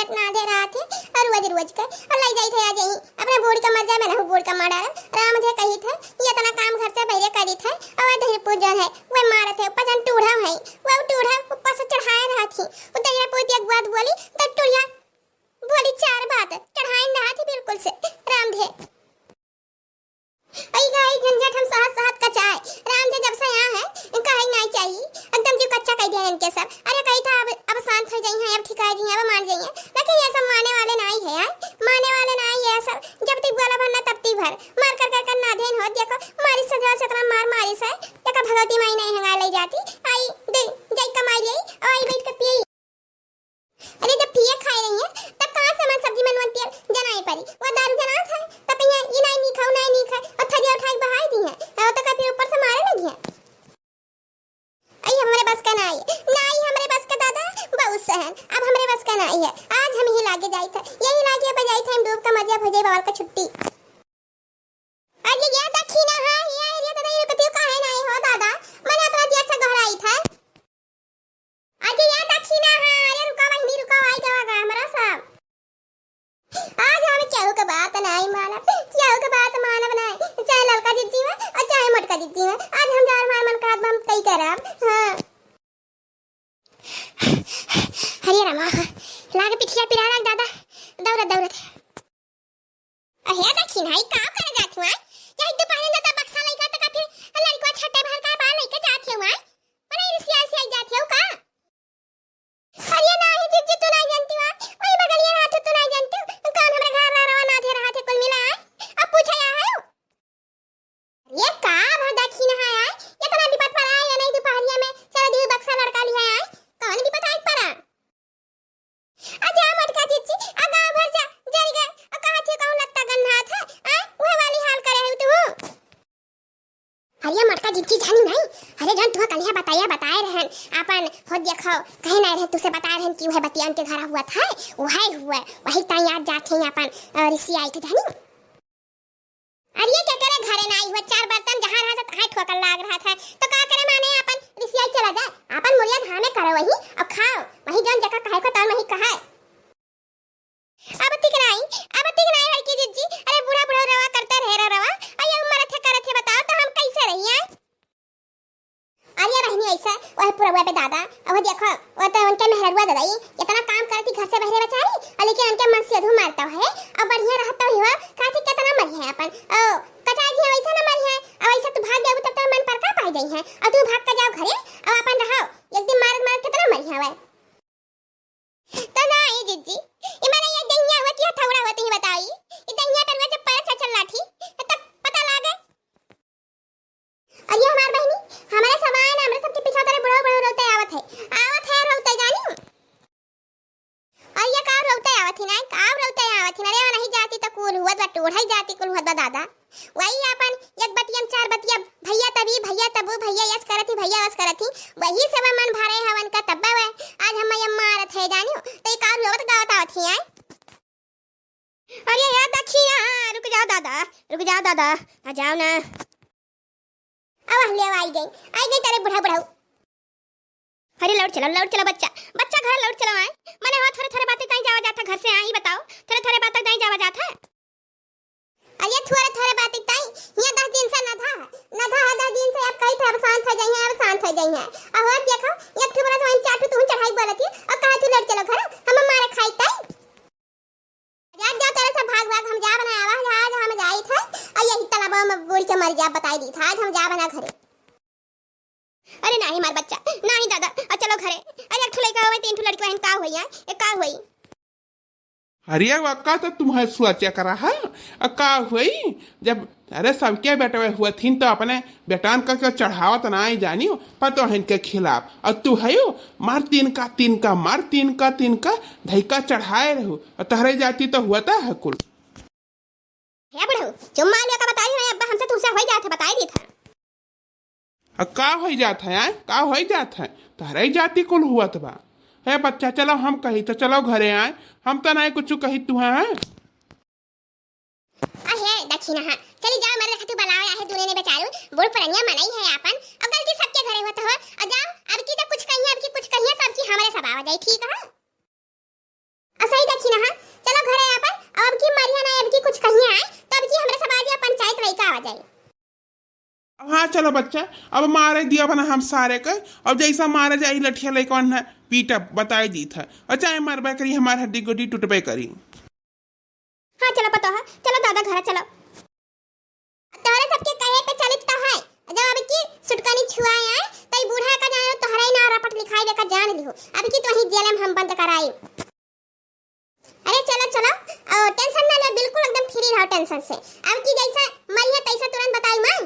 झंझट ना दे रहा थे और रोज रोज का और ले जाई थे आ जाई अपने बोर्ड का मर जा मैंने बोर्ड का मार डाला राम मुझे कही थे ये तना काम घर से बहरे करी थे और दही पूजन है वो मारे थे ऊपर जन टूढ़ा है वो टूढ़ा ऊपर से चढ़ाए रहा थी वो दही पूज एक बात बोली तो टूढ़िया बोली चार बात चढ़ाए रहा थी बिल्कुल से राम थे आई गाई झंझट हम सहत सहत का चाय राम जी जब से यहाँ है कहीं नहीं चाहिए एकदम जो कच्चा कह दिया इनके सब अरे कही था अब शांत हो जाई हैं अब ठिकाई जी हैं अब मान जाई हैं लेकिन ये सब माने वाले नहीं है यार माने वाले नहीं है सब जब तक बोला भरना तब तक भर मार कर नाधेन हो देखो मारी सजा सकना मारी से देखो भगवती माई नहीं हंगा ले जाती आई दे जई कमाई गई और आई बैठ के पी अरे जब पिए खाई रही है तब कहां से मन सब्जी मनवंती जनाई पड़ी वो दारू जना था तब ये नहीं नहीं खाओ और थरी और खाई बहाई दी है और तो कभी ऊपर से मारे लगी है आई हमारे बस का नहीं हमारे बस का दादा बहुत सहन अब हमारे बस का नहीं है आज हम ही लागे जाई था यही लागे बजाई था हम डूब का मजा भजे बाबा का छुट्टी अरे ये दक्षिणा हां ये एरिया तो नहीं रुकती काहे नहीं हो दादा मैंने तो देर से घर आई था अरे ये दक्षिणा हां अरे रुका वहीं रुका आई जाएगा हमारा सब आज हमें क्या का बात नहीं माना क्या का बात माना बनाए चाहे लड़का जिद्दी में और चाहे मटका जिद्दी में आज हम जार मार मन का हम कई करब हां हरे रामा लागे पिछिया पिरा रख दादा दौड़त अहे दक्षिण है का कर जात हुआ यही तो पानी दादा बक्सा लइका त का फिर लड़का छटे भर का बाल लेके जात हुआ अरे रिसिया से जात हो का अरे नहीं जिद्दी तो नहीं जानती हुआ वही बगलिया हाथ तो नहीं जानती कौन हमारे घर रवाना दे रहा थे कुल मिला अब पूछा है ये का भर दक्षिण है ये तना विपत पर आया या नहीं दोपहरिया में चलो दी बक्सा लड़का लिया है कौन विपत आई पड़ा आजा मटका चिच्ची आ गांव भर जा जल गए और कहां थे कौन लगता गन्ना था वो वाली हाल करे है तू अरे मटका चिच्ची जानी नहीं अरे जान तू कल बताए रहन अपन हो देखो कहे नहीं रहे तुसे बता रहन कि वह बतियान के घर हुआ था वही ता याद जाते हैं अपन ऋषि आई थे जानी अरे क्या करे घरे नहीं हुआ चार बर्तन जहां रहा था ठोकर लाग रहा था तो का करे माने अपन ऋषि आई चला जाए अपन मुरिया धामे करो वही और खाओ वही जान जगह कहे को तन वही कहा अब तिक नहीं लड़की जिज्जी अरे बुढ़ा रवा करते रवा अरे उम्र थे करे थे बताओ तो हम कैसे रही हैं अरे रहनी ऐसा वह पूरा पे दादा अब देखो वो तो उनके मेहरबा दादाई इतना काम करती घर से बहरे बेचारी लेकिन उनके मन से अधू मारता है अब बढ़िया रहता हुआ काठी कितना मरी है अपन ओ कचाई जी वैसा न मरी है अब ऐसा तू भाग जाओ तब तो मन पर का पाई गई है और तू भाग कर जाओ घरे अब अपन रहो एक दिन मार कितना मरी है वह तो नहीं जिज्जी ये मैंने ये दैया होती है थौड़ा होती है बताई ये दैया पर जब पैर चल लाठी तब पता लागे और ये हमार बहनी हमारे समान हमरे सबके पीछे तेरे बड़ो रोते आवत है रोते जानी और ये का रोते आवत है ना रे नहीं जाती तो कुल हुआ बा टोढ़ाई जाती कुल हुआ बा दादा वही अपन एक बतियम चार बतिया भैया तभी भैया तबू भैया यस करती भैया वस करती वही सब मन भरे हवन का तब्बा है आज हम मारत है जानियो तो एक और रोत गावत आवत है अरे यार दक्षिणा रुक जाओ दादा आ जाओ ना अब हम ले आई गई तेरे बुढ़ा अरे लौट चलो बच्चा घर लौट चलो आए मैंने हो थोड़े बातें कहीं जावा जाता घर से आई बताओ थोड़े बातें कहीं जावा जाता है अरे थोड़े बातें कहीं ये 10 दिन से न था 10 दिन से अब कहीं था अब शांत हो गई है अब और देखो एक ठो बड़ा तो चाटू तू चढ़ाई बोलती और कहा तू लौट चलो घर हम मारे खाई तई जा तेरे से भाग हम जा बना आज हम जाई थे और यही तालाब में बूढ़ के मर जा बताई दी था आज हम जा बना घरे अरे नहीं मार बच्चा नहीं दादा चलो घरे अरे एक ठो लड़का होवे 3 ठो लड़की बहन का होई है एक का होई अरे अक्का तो तुम्हें सोचा करा है अक्का हुई जब अरे सबके बेटा हुआ थी तो अपने बेटान का चढ़ावत ना आई जानी पर तो इनके खिलाफ और तू है मार तीन का धैका चढ़ाए रहो और तहरे जाती तो हुआ था है कुल हे बड़ो चुम्मा लिया का बताई है अब्बा हमसे तुझसे हो जाता बताई दी था का हो जाता है तहरे जाती कुल हुआ बा है बच्चा चलो हम कही तो चलो घरे आए हम तो नहीं कुछ कही तू है अहे दक्षिणा हां चली जाओ मेरे खातिर बुलाओ है दुने ने बेचारू बूढ़ परनिया मनाई है अपन अब गलती सबके घरे होत हो आ जाओ अब की तो कुछ कहिए सबकी हमारे सब आवा जाई ठीक है असही हाँ चलो बच्चा, अब मारे दिया बना हम सारे का, अब जैसा मारे जाई लठिया लेके कौन है पीटा बताई दी था, और चाहे मरबे करी हमारे हड्डी गोडी टूटबे करी। हाँ चलो पतो है, चलो दादा घर चलो। तोहरे सबके कहे पे चलित तो है, जब अब की सुटकानी छुआए आए तई बूढ़ा का जानो तोहरे ना रपट लिखाई देकर जान लिहो, अब की तो ही जेल में हम बंद कराई। अरे चलो चलो, टेंशन ना ले, बिल्कुल एकदम फ्री रहो टेंशन से। अब की जैसा मरिया तैसा तुरंत बताई मां।